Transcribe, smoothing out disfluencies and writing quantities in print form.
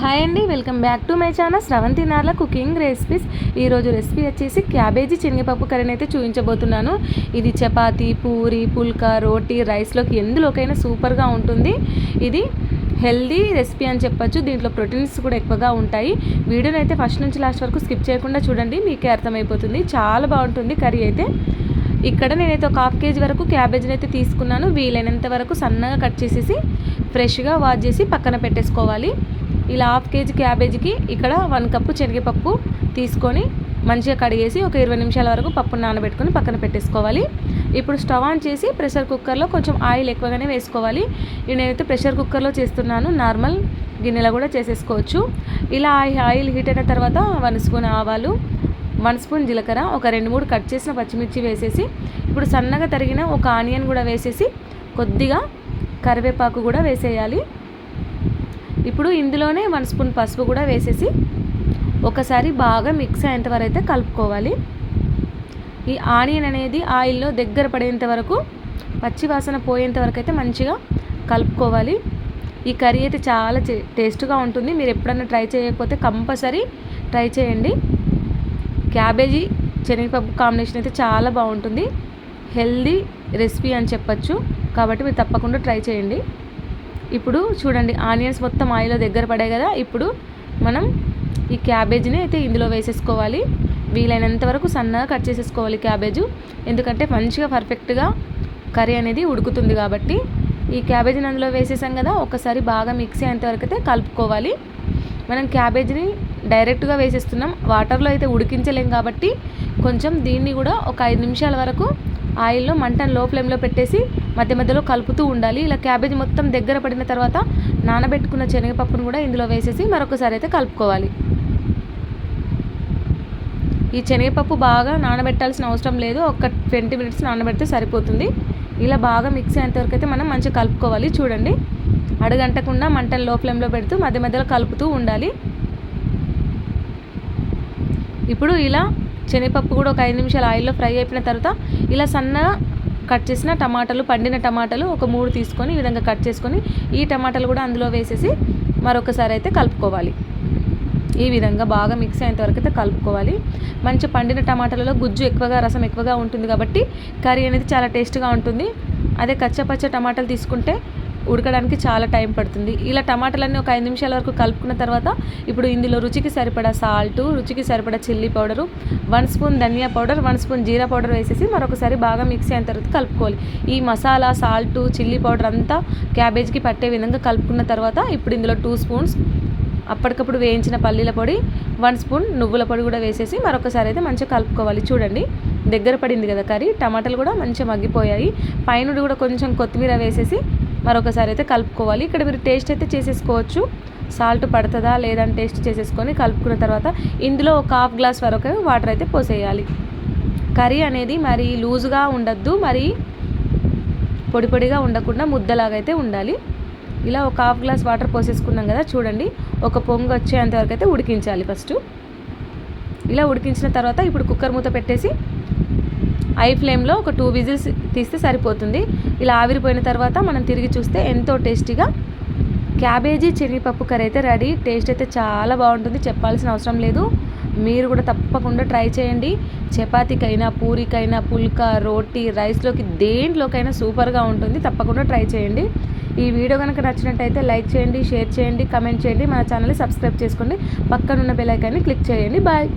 Hi అండి, welcome back to my channel Sravanthi Narla cooking recipes. ఈరోజు recipe వచ్చేసి cabbage శనగపప్పు కర్రీని అయితే చూపించబోతున్నాను. ఇది చపాతీ, పూరి, పుల్కా, రోటీ, రైస్లోకి ఎందులోకైనా సూపర్గా ఉంటుంది. ఇది హెల్దీ రెసిపీ అని చెప్పొచ్చు. దీంట్లో ప్రోటీన్స్ కూడా ఎక్కువగా ఉంటాయి. వీడియోని అయితే ఫస్ట్ నుంచి లాస్ట్ వరకు స్కిప్ చేయకుండా చూడండి, మీకే అర్థమైపోతుంది. చాలా బాగుంటుంది కర్రీ అయితే. ఇక్కడ నేనైతే ఒక ½ కేజీ వరకు క్యాబేజీని అయితే తీసుకున్నాను. వీలైనంత వరకు సన్నగా కట్ చేసేసి ఫ్రెష్గా వాష్ చేసి పక్కన పెట్టేసుకోవాలి. ఇలా ½ కేజీ క్యాబేజీకి ఇక్కడ 1 కప్పు శనగపప్పు తీసుకొని మంచిగా కడిగేసి ఒక 20 నిమిషాల వరకు పప్పును నానబెట్టుకొని పక్కన పెట్టేసుకోవాలి. ఇప్పుడు స్టవ్ ఆన్ చేసి ప్రెషర్ కుక్కర్లో కొంచెం ఆయిల్ ఎక్కువగానే వేసుకోవాలి. నేనైతే ప్రెషర్ కుక్కర్లో చేస్తున్నాను, నార్మల్ గిన్నెలో కూడా చేసేసుకోవచ్చు. ఇలా ఆయిల్ హీట్ అయిన తర్వాత 1 స్పూన్ ఆవాలు, 1 స్పూన్ జీలకర్ర, ఒక 2-3 కట్ చేసిన పచ్చిమిర్చి వేసేసి ఇప్పుడు సన్నగా తరిగిన ఒక ఆనియన్ కూడా వేసేసి కొద్దిగా కరివేపాకు కూడా వేసేయాలి. ఇప్పుడు ఇందులోనే 1 స్పూన్ పసుపు కూడా వేసేసి ఒకసారి బాగా మిక్స్ అయ్యేంత వరకు అయితే కలుపుకోవాలి. ఈ ఆనియన్ అనేది ఆయిల్లో దగ్గర పడేంత వరకు, పచ్చి వాసన పోయేంత వరకు అయితే మంచిగా కలుపుకోవాలి. ఈ కర్రీ అయితే చాలా టేస్ట్గా ఉంటుంది. మీరు ఎప్పుడన్నా ట్రై చేయకపోతే కంపల్సరీ ట్రై చేయండి. క్యాబేజీ శనగపప్పు కాంబినేషన్ అయితే చాలా బాగుంటుంది. హెల్దీ రెసిపీ అని చెప్పచ్చు, కాబట్టి మీరు తప్పకుండా ట్రై చేయండి. ఇప్పుడు చూడండి, ఆనియన్స్ మొత్తం ఆయిల్లో దగ్గర పడాయి కదా. ఇప్పుడు మనం ఈ క్యాబేజీని అయితే ఇందులో వేసేసుకోవాలి. వీలైనంత వరకు సన్నగా కట్ చేసేసుకోవాలి క్యాబేజు, ఎందుకంటే మంచిగా పర్ఫెక్ట్గా కర్రీ అనేది ఉడుకుతుంది కాబట్టి. ఈ క్యాబేజీని అందులో వేసేసాం కదా, ఒకసారి బాగా మిక్స్ అయ్యేంత వరకు అయితే కలుపుకోవాలి. మనం క్యాబేజీని డైరెక్ట్గా వేసేస్తున్నాం, వాటర్లో అయితే ఉడికించలేం కాబట్టి కొంచెం దీన్ని కూడా ఒక 5 నిమిషాల వరకు ఆయిల్లో మంటను లో ఫ్లేమ్లో పెట్టేసి మధ్య మధ్యలో కలుపుతూ ఉండాలి. ఇలా క్యాబేజీ మొత్తం దగ్గర పడిన తర్వాత నానబెట్టుకున్న శనగపప్పును కూడా ఇందులో వేసేసి మరొకసారి అయితే కలుపుకోవాలి. ఈ శనగపప్పు బాగా నానబెట్టాల్సిన అవసరం లేదు, ఒక 20 మినిట్స్ నానబెడితే సరిపోతుంది. ఇలా బాగా మిక్స్ అయ్యేంతవరకు అయితే మనం మంచిగా కలుపుకోవాలి. చూడండి, అడుగంటకుండా మంటను లో ఫ్లేమ్లో పెడుతూ మధ్య మధ్యలో కలుపుతూ ఉండాలి. ఇప్పుడు ఇలా శనగపప్పు కూడా ఒక 5 నిమిషాలు ఆయిల్లో ఫ్రై అయిపోయిన తర్వాత ఇలా సన్నగా కట్ చేసిన టమాటాలు, పండిన టమాటాలు ఒక 3 తీసుకొని ఈ విధంగా కట్ చేసుకొని ఈ టమాటాలు కూడా అందులో వేసేసి మరొకసారి అయితే కలుపుకోవాలి. ఈ విధంగా బాగా మిక్స్ అయ్యేంత వరకు అయితే కలుపుకోవాలి. మంచి పండిన టమాటాలలో గుజ్జు ఎక్కువగా, రసం ఎక్కువగా ఉంటుంది కాబట్టి కర్రీ అనేది చాలా టేస్ట్గా ఉంటుంది. అదే కచ్చపచ్చ టమాటాలు తీసుకుంటే ఉడకడానికి చాలా టైం పడుతుంది. ఇలా టమాటాలన్నీ ఒక 5 నిమిషాల వరకు కలుపుకున్న తర్వాత ఇప్పుడు ఇందులో రుచికి సరిపడా సాల్టు, రుచికి సరిపడా చిల్లీ పౌడరు, 1 స్పూన్ ధనియా పౌడర్, 1 స్పూన్ జీరా పౌడర్ వేసేసి మరొకసారి బాగా మిక్స్ అయిన తర్వాత కలుపుకోవాలి. ఈ మసాలా, సాల్టు, చిల్లీ పౌడర్ అంతా క్యాబేజ్కి పట్టే విధంగా కలుపుకున్న తర్వాత ఇప్పుడు ఇందులో 2 స్పూన్స్ అప్పటికప్పుడు వేయించిన పల్లీల పొడి, 1 స్పూన్ నువ్వుల పొడి కూడా వేసేసి మరొకసారి అయితే మంచిగా కలుపుకోవాలి. చూడండి, దగ్గర పడింది కదా కర్రీ, టమాటాలు కూడా మంచిగా మగ్గిపోయాయి. పైనుండి కూడా కొంచెం కొత్తిమీర వేసేసి మరొకసారి అయితే కలుపుకోవాలి. ఇక్కడ మీరు టేస్ట్ అయితే చేసేసుకోవచ్చు, సాల్ట్ పడుతుందా లేదా అని టేస్ట్ చేసేసుకొని కలుపుకున్న తర్వాత ఇందులో ఒక ½ గ్లాస్ వరకు వాటర్ అయితే పోసేయాలి. కర్రీ అనేది మరి లూజుగా ఉండద్దు, మరి పొడి పొడిగా ఉండకుండా ముద్దలాగా అయితే ఉండాలి. ఇలా ఒక ½ గ్లాస్ వాటర్ పోసేసుకున్నాం కదా. చూడండి, ఒక పొంగు వచ్చేంతవరకు అయితే ఉడికించాలి ఫస్ట్. ఇలా ఉడికించిన తర్వాత ఇప్పుడు కుక్కర్ మూత పెట్టేసి హై ఫ్లేమ్లో ఒక 2 విజిల్స్ తీస్తే సరిపోతుంది. ఇలా ఆవిరిపోయిన తర్వాత మనం తిరిగి చూస్తే ఎంతో టేస్టీగా క్యాబేజీ శనగపప్పు కర్రీ అయితే రెడీ. టేస్ట్ అయితే చాలా బాగుంటుంది, చెప్పాల్సిన అవసరం లేదు. మీరు కూడా తప్పకుండా ట్రై చేయండి. చపాతీకైనా, పూరికైనా, పుల్కా, రోటీ, రైస్లోకి దేంట్లోకైనా సూపర్గా ఉంటుంది. తప్పకుండా ట్రై చేయండి. ఈ వీడియో కనుక నచ్చినట్టయితే లైక్ చేయండి, షేర్ చేయండి, కమెంట్ చేయండి. మన ఛానల్ని సబ్స్క్రైబ్ చేసుకోండి. పక్కనున్న బెల్ ఐకాన్ని క్లిక్ చేయండి. బాయ్.